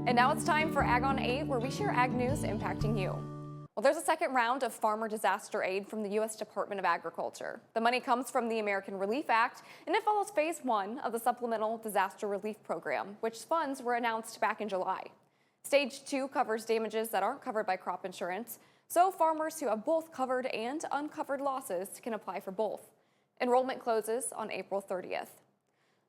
And now it's time for Ag on 8, where we share ag news impacting you. Well, there's a second round of farmer disaster aid from the U.S. Department of Agriculture. The money comes from the American Relief Act, and it follows phase 1 of the Supplemental Disaster Relief Program, which funds were announced back in July. Stage 2 covers damages that aren't covered by crop insurance, so farmers who have both covered and uncovered losses can apply for both. Enrollment closes on April 30th.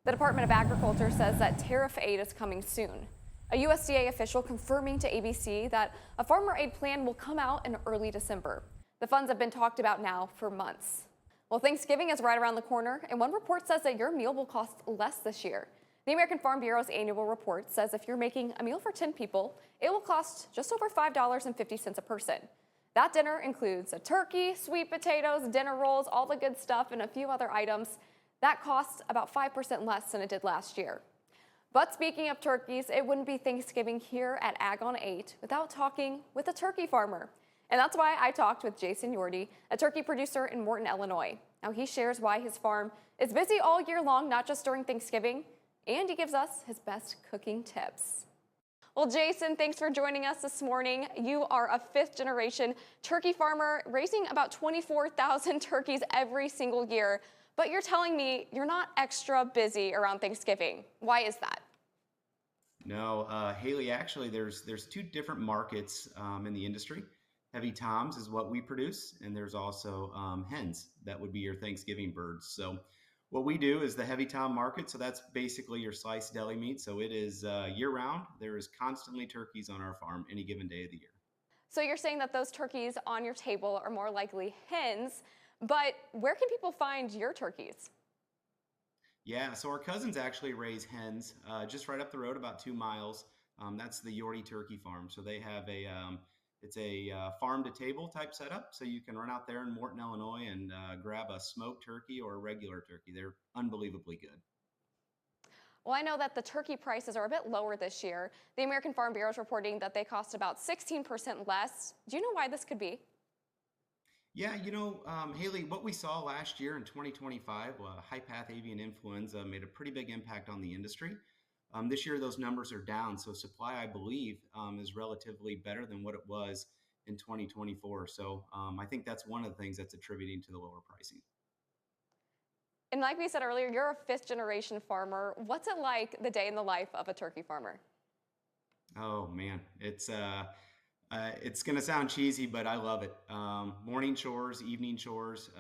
The Department of Agriculture says that tariff aid is coming soon. A USDA official confirming to ABC that a farmer aid plan will come out in early December. The funds have been talked about now for months. Well, Thanksgiving is right around the corner, and one report says that your meal will cost less this year. The American Farm Bureau's annual report says if you're making a meal for 10 people, it will cost just over $5.50 a person. That dinner includes a turkey, sweet potatoes, dinner rolls, all the good stuff, and a few other items. That costs about 5% less than it did last year. But speaking of turkeys, it wouldn't be Thanksgiving here at Ag on 8 without talking with a turkey farmer. And that's why I talked with Jason Yordy, a turkey producer in Morton, Illinois. Now he shares why his farm is busy all year long, not just during Thanksgiving, and he gives us his best cooking tips. Well, Jason, thanks for joining us this morning. You are a fifth-generation turkey farmer, raising about 24,000 turkeys every single year. But you're telling me you're not extra busy around Thanksgiving. Why is that? No, Haley, actually, there's two different markets in the industry. Heavy toms is what we produce, and there's also hens. That would be your Thanksgiving birds. So what we do is the heavy tom market. So that's basically your sliced deli meat. So it is year-round. There is constantly turkeys on our farm any given day of the year. So you're saying that those turkeys on your table are more likely hens. But where can people find your turkeys? Yeah, so our cousins actually raise hens just right up the road, about 2 miles. That's the Yorty Turkey Farm. So they have it's a farm to table type setup. So you can run out there in Morton, Illinois, and grab a smoked turkey or a regular turkey. They're unbelievably good. Well, I know that the turkey prices are a bit lower this year. The American Farm Bureau is reporting that they cost about 16% less. Do you know why this could be? Yeah, Haley, what we saw last year in 2025, high path avian influenza made a pretty big impact on the industry. This year, those numbers are down. So supply, I believe, is relatively better than what it was in 2024. So I think that's one of the things that's attributing to the lower pricing. And like we said earlier, you're a fifth-generation farmer. What's it like the day in the life of a turkey farmer? Oh man, it's going to sound cheesy, but I love it. Morning chores, evening chores,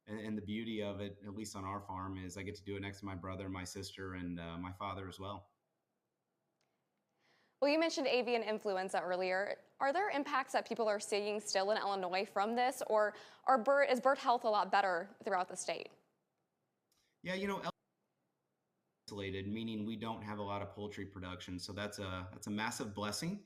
and the beauty of it, at least on our farm, is I get to do it next to my brother, my sister, and my father as well. Well, you mentioned avian influenza earlier. Are there impacts that people are seeing still in Illinois from this, or is bird health a lot better throughout the state? Yeah, isolated, meaning we don't have a lot of poultry production, so that's a massive blessing.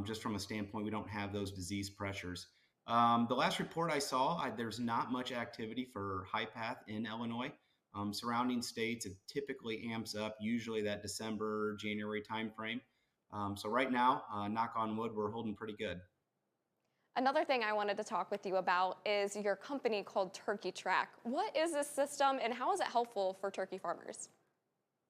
Just from a standpoint, we don't have those disease pressures. The last report I saw, there's not much activity for high path in Illinois. Surrounding states, it typically amps up, usually that December, January timeframe. So right now, knock on wood, we're holding pretty good. Another thing I wanted to talk with you about is your company called Turkey Track. What is this system and how is it helpful for turkey farmers?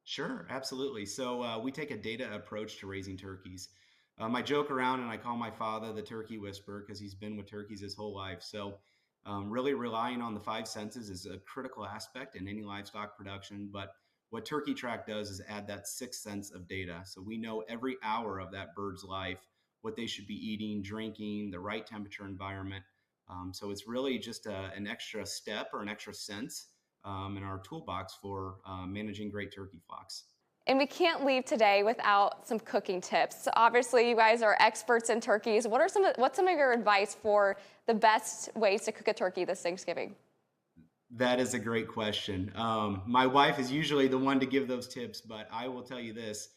Sure, absolutely. So we take a data approach to raising turkeys. I joke around and I call my father the turkey whisperer because he's been with turkeys his whole life. So really relying on the 5 senses is a critical aspect in any livestock production. But what Turkey Track does is add that 6th sense of data. So we know every hour of that bird's life, what they should be eating, drinking, the right temperature environment. So it's really just an extra step or an extra sense in our toolbox for managing great turkey flocks. And we can't leave today without some cooking tips. So obviously, you guys are experts in turkeys. What's some of your advice for the best ways to cook a turkey this Thanksgiving? That is a great question. My wife is usually the one to give those tips, but I will tell you this.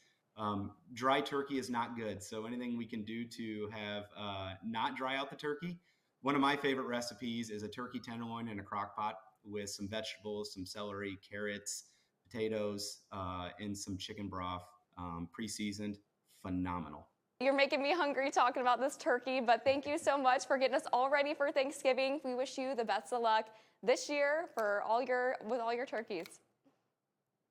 Dry turkey is not good. So anything we can do to have not dry out the turkey. One of my favorite recipes is a turkey tenderloin in a crock pot with some vegetables, some celery, carrots, potatoes, and some chicken broth, pre-seasoned. Phenomenal. You're making me hungry talking about this turkey, but thank you so much for getting us all ready for Thanksgiving. We wish you the best of luck this year with all your turkeys.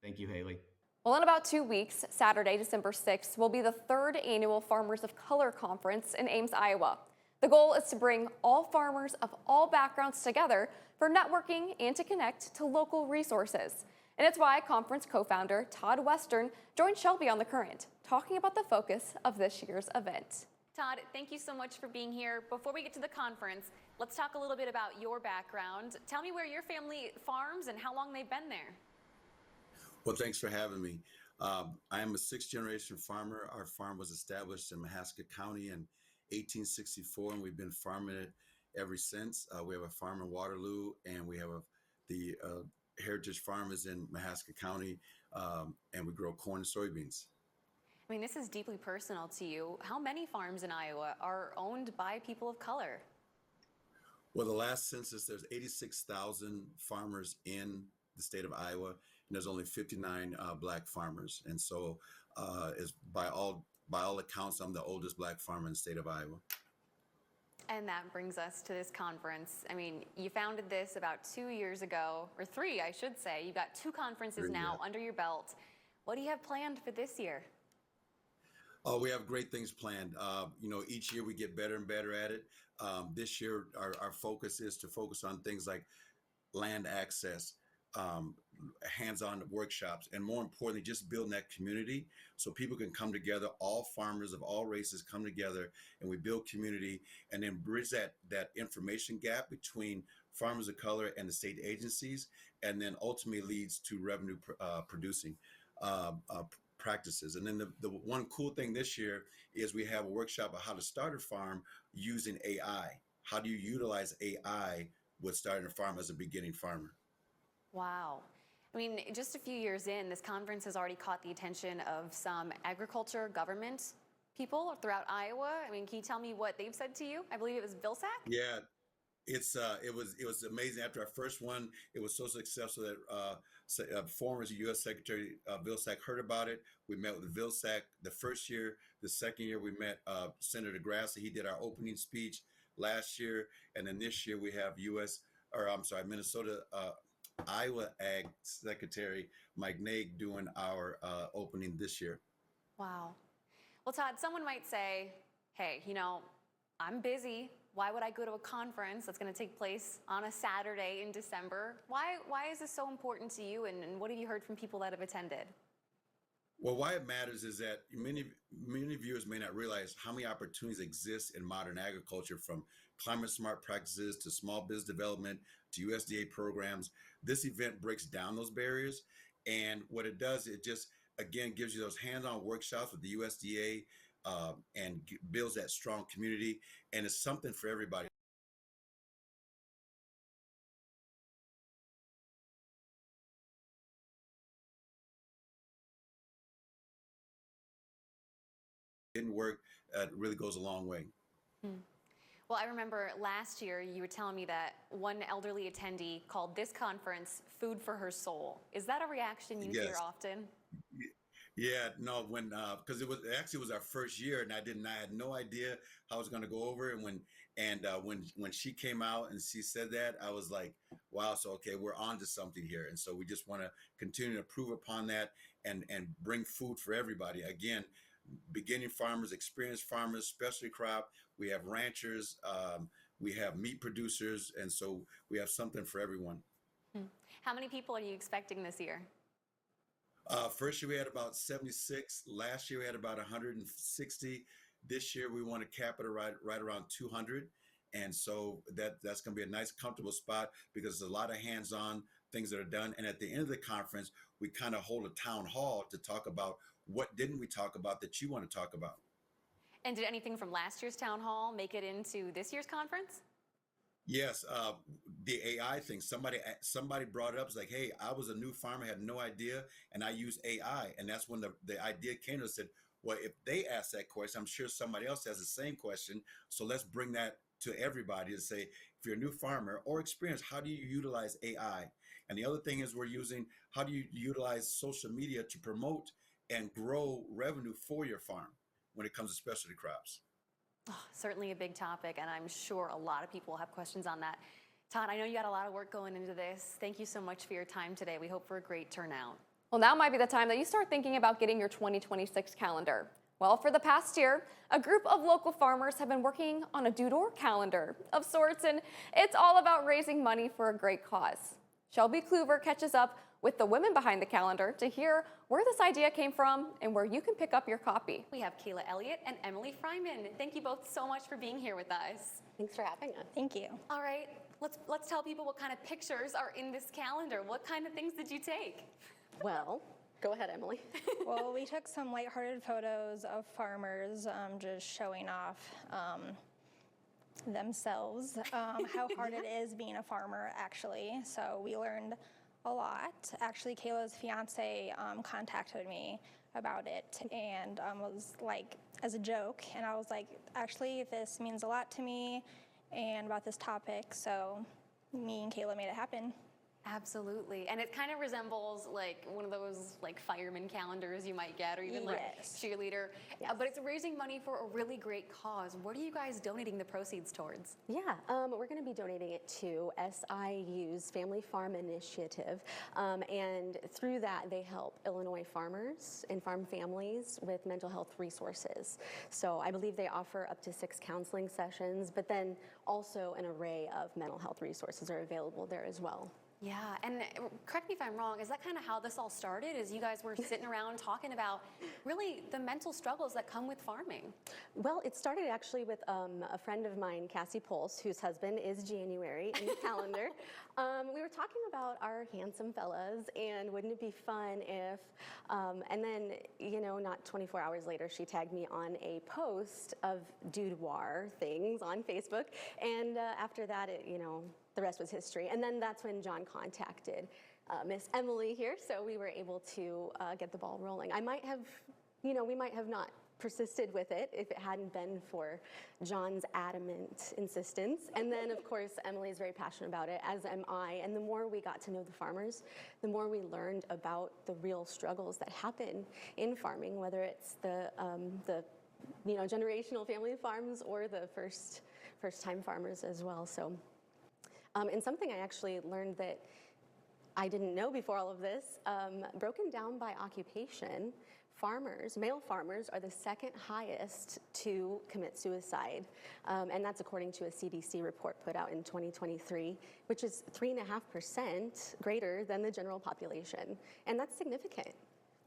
Thank you, Haley. Well, in about 2 weeks, Saturday, December 6th, will be the third annual Farmers of Color Conference in Ames, Iowa. The goal is to bring all farmers of all backgrounds together for networking and to connect to local resources. And it's why conference co-founder Todd Western joined Shelby on The Current, talking about the focus of this year's event. Todd, thank you so much for being here. Before we get to the conference, let's talk a little bit about your background. Tell me where your family farms and how long they've been there. Well, thanks for having me. I am a sixth-generation farmer. Our farm was established in Mahaska County in 1864, and we've been farming it ever since. We have a farm in Waterloo, and we have the Heritage Farm is in Mahaska County, and we grow corn and soybeans. I mean, this is deeply personal to you. How many farms in Iowa are owned by people of color? Well, the last census, there's 86,000 farmers in the state of Iowa, and there's only 59 black farmers. And so, is by all accounts, I'm the oldest black farmer in the state of Iowa. And that brings us to this conference. I mean, you founded this about 2 years ago, or 3, I should say. You've got 2 conferences now under your belt. What do you have planned for this year? Oh, we have great things planned. Each year we get better and better at it. This year, our focus is to focus on things like land access, hands-on workshops, and more importantly, just building that community so people can come together. All farmers of all races come together, and we build community, and then bridge that information gap between farmers of color and the state agencies, and then ultimately leads to revenue producing practices. And then the one cool thing this year is we have a workshop on how to start a farm using AI. How do you utilize AI with starting a farm as a beginning farmer? Wow. I mean, just a few years in, this conference has already caught the attention of some agriculture government people throughout Iowa. I mean, can you tell me what they've said to you? I believe it was Vilsack? Yeah, it was amazing. After our first one, it was so successful that former U.S. Secretary Vilsack heard about it. We met with Vilsack the first year. The second year, we met Senator DeGrasse. He did our opening speech last year, and then this year we have Minnesota Iowa Ag Secretary Mike Naig doing our opening this year. Wow. Well, Todd, someone might say, hey, I'm busy. Why would I go to a conference that's going to take place on a Saturday in December? Why is this so important to you, and what have you heard from people that have attended? Well, why it matters is that many viewers may not realize how many opportunities exist in modern agriculture, from climate smart practices to small business development to USDA programs. This event breaks down those barriers, and what it does, it just again gives you those hands-on workshops with the USDA, and builds that strong community, and it's something for everybody. Didn't work, really goes a long way. Well, I remember last year you were telling me that one elderly attendee called this conference food for her soul. Is that a reaction you hear often? Yeah, no, because it was our first year, and I had no idea how it was going to go over. And when she came out and she said that, I was like, wow, so okay, we're on to something here. And so we just want to continue to improve upon that and bring food for everybody. Again, beginning farmers, experienced farmers, specialty crop. We have ranchers, we have meat producers, and so we have something for everyone. How many people are you expecting this year? First year we had about 76. Last year we had about 160. This year we want to cap it right around 200. And so that's going to be a nice, comfortable spot, because there's a lot of hands-on things that are done. And at the end of the conference, we kind of hold a town hall to talk about what didn't we talk about that you want to talk about. And did anything from last year's town hall make it into this year's conference? Yes, the AI thing. Somebody brought it up. It's like, hey, I was a new farmer, had no idea, and I use AI. And that's when the idea came to us. Said, well, if they ask that question, I'm sure somebody else has the same question. So let's bring that to everybody to say, if you're a new farmer or experienced, how do you utilize AI? And the other thing is how do you utilize social media to promote and grow revenue for your farm when it comes to specialty crops? Oh, certainly a big topic, and I'm sure a lot of people have questions on that. Todd, I know you got a lot of work going into this. Thank you so much for your time today. We hope for a great turnout. Well, now might be the time that you start thinking about getting your 2026 calendar. Well, for the past year, a group of local farmers have been working on a do-door calendar of sorts, and it's all about raising money for a great cause. Shelby Kluver catches up with the women behind the calendar to hear where this idea came from and where you can pick up your copy. We have Kayla Elliott and Emily Fryman. Thank you both so much for being here with us. Thanks for having us. Thank you. All right, let's tell people what kind of pictures are in this calendar. What kind of things did you take? Well, go ahead, Emily. Well, we took some lighthearted photos of farmers just showing off themselves, how hard it is being a farmer, actually. So we learned a lot. Actually, Kayla's fiance contacted me about it and was like, as a joke, and I was like, actually, this means a lot to me and about this topic, so me and Kayla made it happen. Absolutely, and it kind of resembles like one of those like fireman calendars you might get, or even like Yes. cheerleader. Yes. But it's raising money for a really great cause. What are you guys donating the proceeds towards? Yeah, we're going to be donating it to SIU's Family Farm Initiative, and through that they help Illinois farmers and farm families with mental health resources. So I believe they offer up to 6 counseling sessions, but then also an array of mental health resources are available there as well. Yeah, and correct me if I'm wrong, is that kind of how this all started? Is you guys were sitting around talking about really the mental struggles that come with farming? Well, it started actually with a friend of mine, Cassie Pulse, whose husband is January in the calendar. We were talking about our handsome fellas, and wouldn't it be fun if, and then, you know, not 24 hours later, she tagged me on a post of boudoir things on Facebook, and after that, you know, the rest was history. And then that's when John contacted Miss Emily here, so we were able to get the ball rolling. I might have, you know, we might have not persisted with it if it hadn't been for John's adamant insistence. And then, of course, Emily is very passionate about it, as am I. And the more we got to know the farmers, the more we learned about the real struggles that happen in farming, whether it's the you know, generational family farms or the first-time farmers as well. So. And something I actually learned that I didn't know before all of this, broken down by occupation, farmers, male farmers, are the second highest to commit suicide. And that's according to a CDC report put out in 2023, which is 3.5% greater than the general population. And that's significant.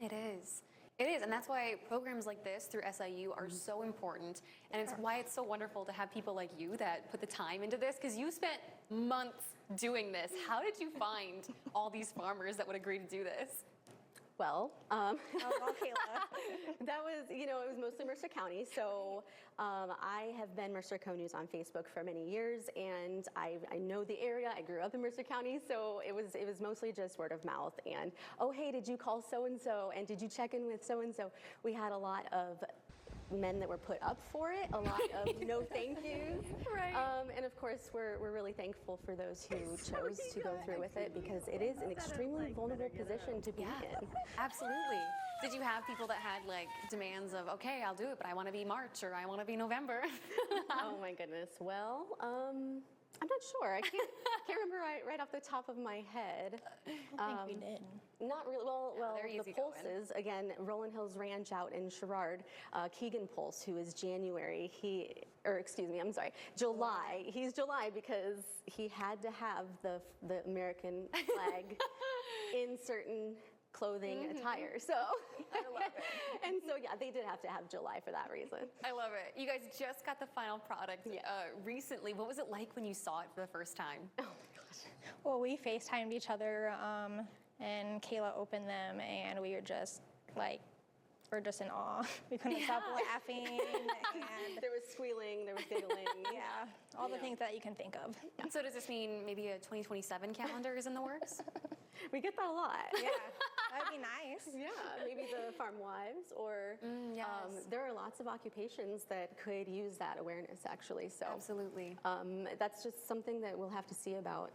It is. It is, and that's why programs like this through SIU are so important, and it's why it's so wonderful to have people like you that put the time into this, because you spent months doing this. How did you find all these farmers that would agree to do this? Well, Kayla. that was, you know, it was mostly Mercer County. So I have been Mercer Co-News on Facebook for many years, and I know the area. I grew up in Mercer County, so it was mostly just word of mouth. And, oh, hey, did you call so-and-so? And did you check in with so-and-so? We had a lot of men that were put up for it, a lot of no thank yous. Right. And of course, we're really thankful for those who chose to go through with it, because it is an extremely vulnerable position to be in. Absolutely. Did you have people that had like demands of, okay, I'll do it, but I want to be March or I want to be November? Oh my goodness. Well, I'm not sure. I can't remember right off the top of my head. I think we did. Not really. Well, they're the easy going. Pulses, again, Rolling Hills Ranch out in Sherrard, Keegan Pulse, who is January, July. He's July because he had to have the American flag in certain clothing attire. So I love it. And so yeah, they did have to have July for that reason. I love it. You guys just got the final product recently. What was it like when you saw it for the first time? Oh my gosh. Well, we FaceTimed each other, and Kayla opened them, and we were just like, we're just in awe. We couldn't stop laughing. And There was squealing, there was giggling. yeah, all the things that you can think of. And so does this mean maybe a 2027 calendar is in the works? We get that a lot. Yeah, that'd be nice. Yeah, maybe the farm wives, or yes. there are lots of occupations that could use that awareness, actually. So Absolutely. that's just something that we'll have to see about.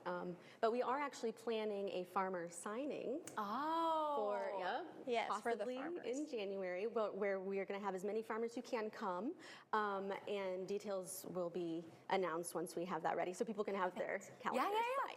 But we are actually planning a farmer signing. Oh, for, yep, Yes, for the possibly farmers. in January, where we are going to have as many farmers who can come, and details will be announced once we have that ready, so people can have their calendars.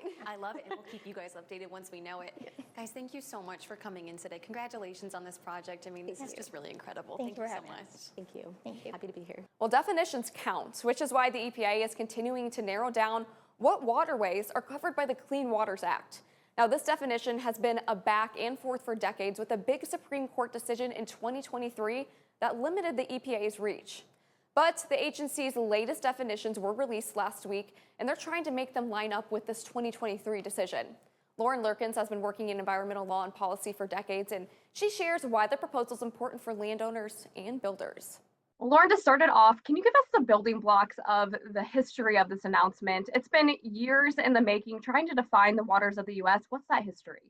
Yeah. I love it, and we'll keep you guys updated once we know it. Guys, thank you so much for coming in today. Congratulations on this project. I mean, this is just really incredible. Thank you for so having much. us. Thank you. Thank you. Happy to be here. Well, definitions count, which is why the EPA is continuing to narrow down what waterways are covered by the Clean Waters Act. Now, this definition has been a back and forth for decades, with a big Supreme Court decision in 2023 that limited the EPA's reach. But the agency's latest definitions were released last week, and they're trying to make them line up with this 2023 decision. Lauren Lurkins has been working in environmental law and policy for decades, and she shares why the proposal is important for landowners and builders. Lauren, to start it off, can you give us the building blocks of the history of this announcement? It's been years in the making, trying to define the waters of the U.S. What's that history?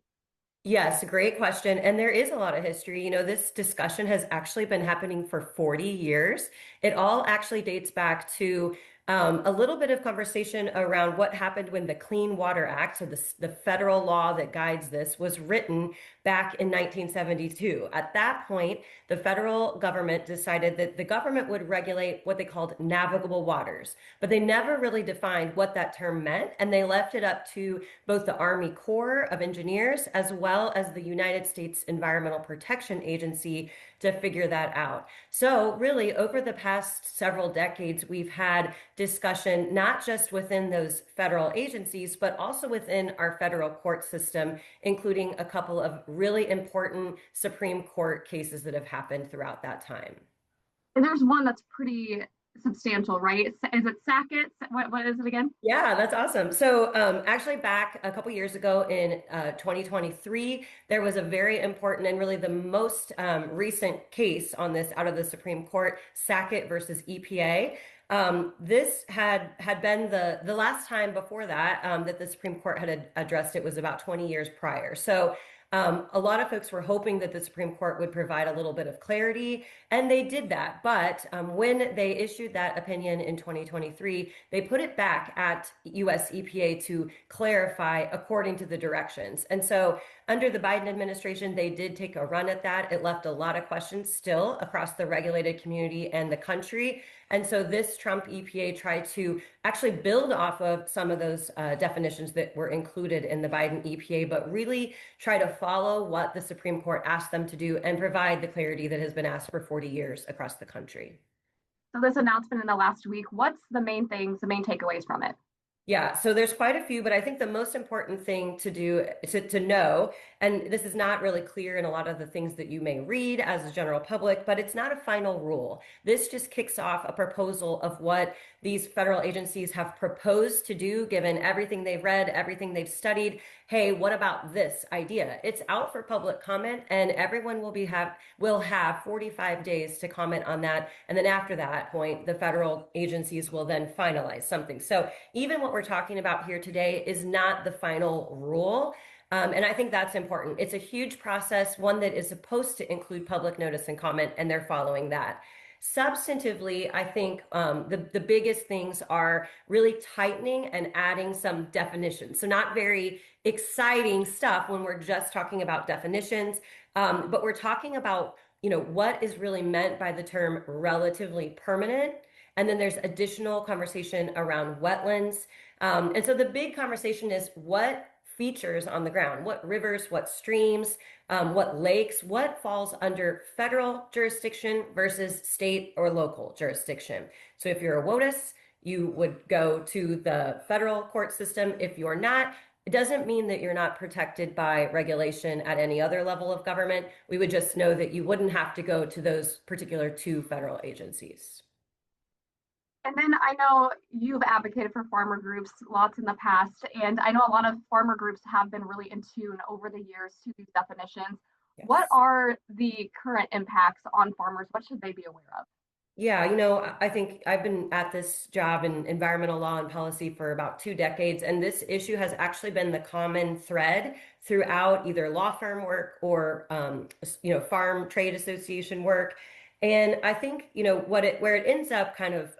Yes, great question. And there is a lot of history. You know, this discussion has actually been happening for 40 years. It all actually dates back to a little bit of conversation around what happened when the Clean Water Act, so the federal law that guides this, was written back in 1972. At that point, the federal government decided that the government would regulate what they called navigable waters, but they never really defined what that term meant, and they left it up to both the Army Corps of Engineers as well as the United States Environmental Protection Agency to figure that out. So really, over the past several decades, we've had discussion not just within those federal agencies, but also within our federal court system, including a couple of really important Supreme Court cases that have happened throughout that time. And there's one that's pretty substantial, right? Is it Sackett? What is it again? Yeah, that's awesome. So actually back a couple years ago in 2023, there was a very important and really the most recent case on this out of the Supreme Court, Sackett versus EPA. This had been the last time before that that the Supreme Court had addressed it was about 20 years prior. So a lot of folks were hoping that the Supreme Court would provide a little bit of clarity, and they did that. But when they issued that opinion in 2023, they put it back at US EPA to clarify according to the directions. And so under the Biden administration, they did take a run at that. It left a lot of questions still across the regulated community and the country. And so this Trump EPA tried to actually build off of some of those definitions that were included in the Biden EPA, but really try to follow what the Supreme Court asked them to do and provide the clarity that has been asked for 40 years across the country. So this announcement in the last week, what's the main things, the main takeaways from it? Yeah, so there's quite a few, but I think the most important thing to do to know, and this is not really clear in a lot of the things that you may read as a general public, but it's not a final rule. This just kicks off a proposal of what these federal agencies have proposed to do, given everything they've read, everything they've studied. Hey, what about this idea? It's out for public comment, and everyone will have 45 days to comment on that. And then after that point, the federal agencies will then finalize something. So even what we're talking about here today is not the final rule. And I think that's important. It's a huge process, one that is supposed to include public notice and comment, and they're following that. Substantively, I think the biggest things are really tightening and adding some definitions. So not very exciting stuff when we're just talking about definitions, but we're talking about, what is really meant by the term relatively permanent. And then there's additional conversation around wetlands. And so the big conversation is what features on the ground, what rivers, what streams, what lakes, what falls under federal jurisdiction versus state or local jurisdiction. So if you're a WOTUS, you would go to the federal court system. If you're not, it doesn't mean that you're not protected by regulation at any other level of government. We would just know that you wouldn't have to go to those particular two federal agencies. And then I know you've advocated for farmer groups lots in the past, and I know a lot of farmer groups have been really in tune over the years to these definitions. Yes. What are the current impacts on farmers? What should they be aware of? Yeah, I think I've been at this job in environmental law and policy for about 2 decades, and this issue has actually been the common thread throughout either law firm work or, farm trade association work. And I think, where it ends up kind of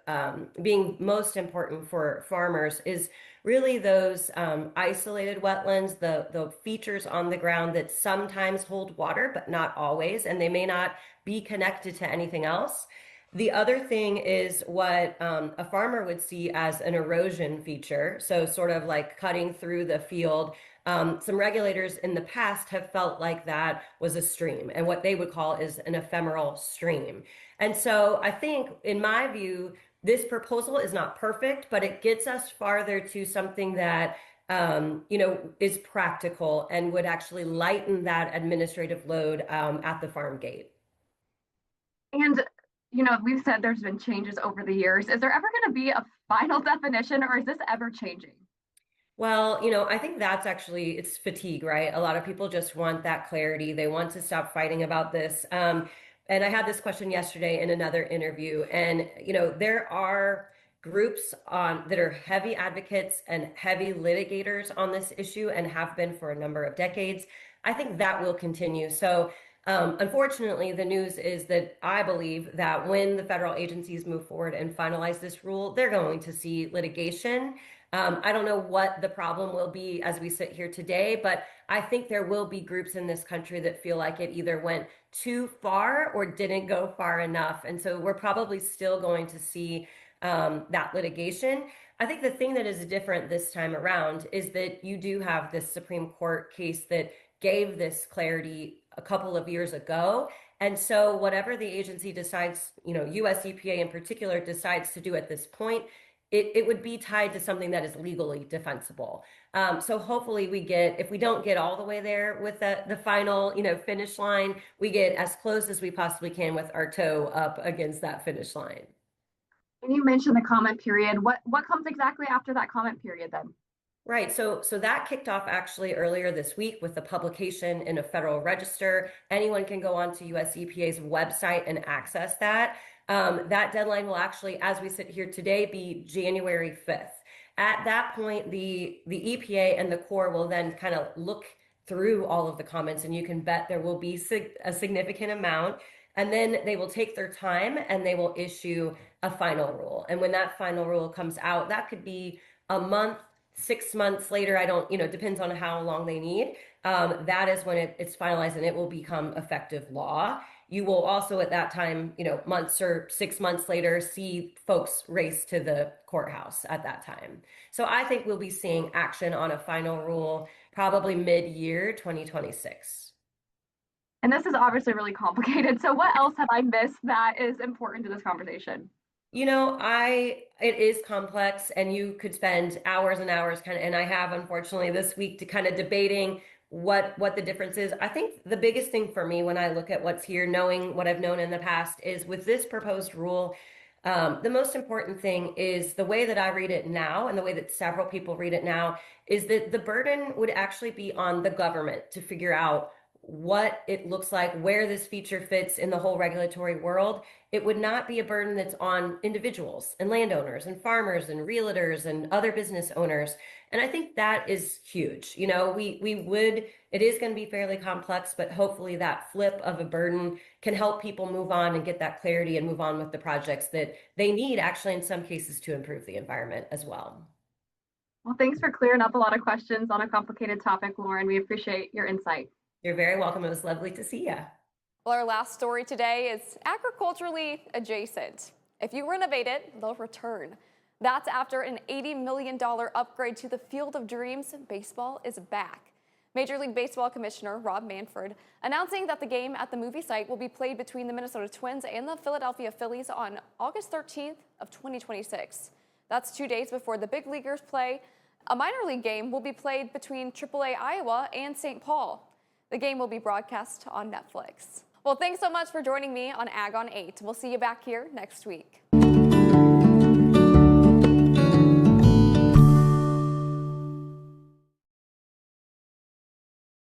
being most important for farmers is really those isolated wetlands, the features on the ground that sometimes hold water, but not always, and they may not be connected to anything else. The other thing is what a farmer would see as an erosion feature. So, sort of like cutting through the field. Some regulators in the past have felt like that was a stream, and what they would call is an ephemeral stream. And so, I think, in my view, this proposal is not perfect, but it gets us farther to something that is practical and would actually lighten that administrative load at the farm gate. And, we've said there's been changes over the years. Is there ever going to be a final definition, or is this ever changing? Well, I think that's actually, it's fatigue, right? A lot of people just want that clarity. They want to stop fighting about this. And I had this question yesterday in another interview, and there are groups that are heavy advocates and heavy litigators on this issue and have been for a number of decades. I think that will continue. So, unfortunately, the news is that I believe that when the federal agencies move forward and finalize this rule, they're going to see litigation. I don't know what the problem will be as we sit here today, but I think there will be groups in this country that feel like it either went too far or didn't go far enough. And so we're probably still going to see that litigation. I think the thing that is different this time around is that you do have this Supreme Court case that gave this clarity a couple of years ago. And so whatever the agency decides, US EPA in particular decides to do at this point, it would be tied to something that is legally defensible. So hopefully if we don't get all the way there with the final, finish line, we get as close as we possibly can with our toe up against that finish line. And you mentioned the comment period. What comes exactly after that comment period then? Right. So that kicked off actually earlier this week with the publication in a Federal Register. Anyone can go onto US EPA's website and access that. That deadline will actually, as we sit here today, be January 5th. At that point, the EPA and the Corps will then kind of look through all of the comments, and you can bet there will be a significant amount. And then they will take their time and they will issue a final rule. And when that final rule comes out, that could be a month, 6 months later. I don't, depends on how long they need. That is when it's finalized and it will become effective law. You will also at that time, months or 6 months later, see folks race to the courthouse at that time. So I think we'll be seeing action on a final rule probably mid-year 2026. And this is obviously really complicated. So what else have I missed that is important to this conversation? It is complex, and you could spend hours and hours and I have, unfortunately, this week to kind of debating what the difference is. I think the biggest thing for me when I look at what's here, knowing what I've known in the past, is with this proposed rule, the most important thing is the way that I read it now, and the way that several people read it now, is that the burden would actually be on the government to figure out what it looks like, where this feature fits in the whole regulatory world. It would not be a burden that's on individuals and landowners and farmers and realtors and other business owners. And I think that is huge. It is going to be fairly complex, but hopefully that flip of a burden can help people move on and get that clarity and move on with the projects that they need, actually, in some cases, to improve the environment as well. Well, thanks for clearing up a lot of questions on a complicated topic, Lauren. We appreciate your insight. You're very welcome. It was lovely to see you. Well, our last story today is agriculturally adjacent. If you renovate it, they'll return. That's after an $80 million upgrade to the Field of Dreams. Baseball is back. Major League Baseball Commissioner Rob Manfred announcing that the game at the movie site will be played between the Minnesota Twins and the Philadelphia Phillies on August 13th of 2026. That's 2 days before the big leaguers play. A minor league game will be played between AAA Iowa and St. Paul. The game will be broadcast on Netflix. Well, thanks so much for joining me on Ag on 8. We'll see you back here next week.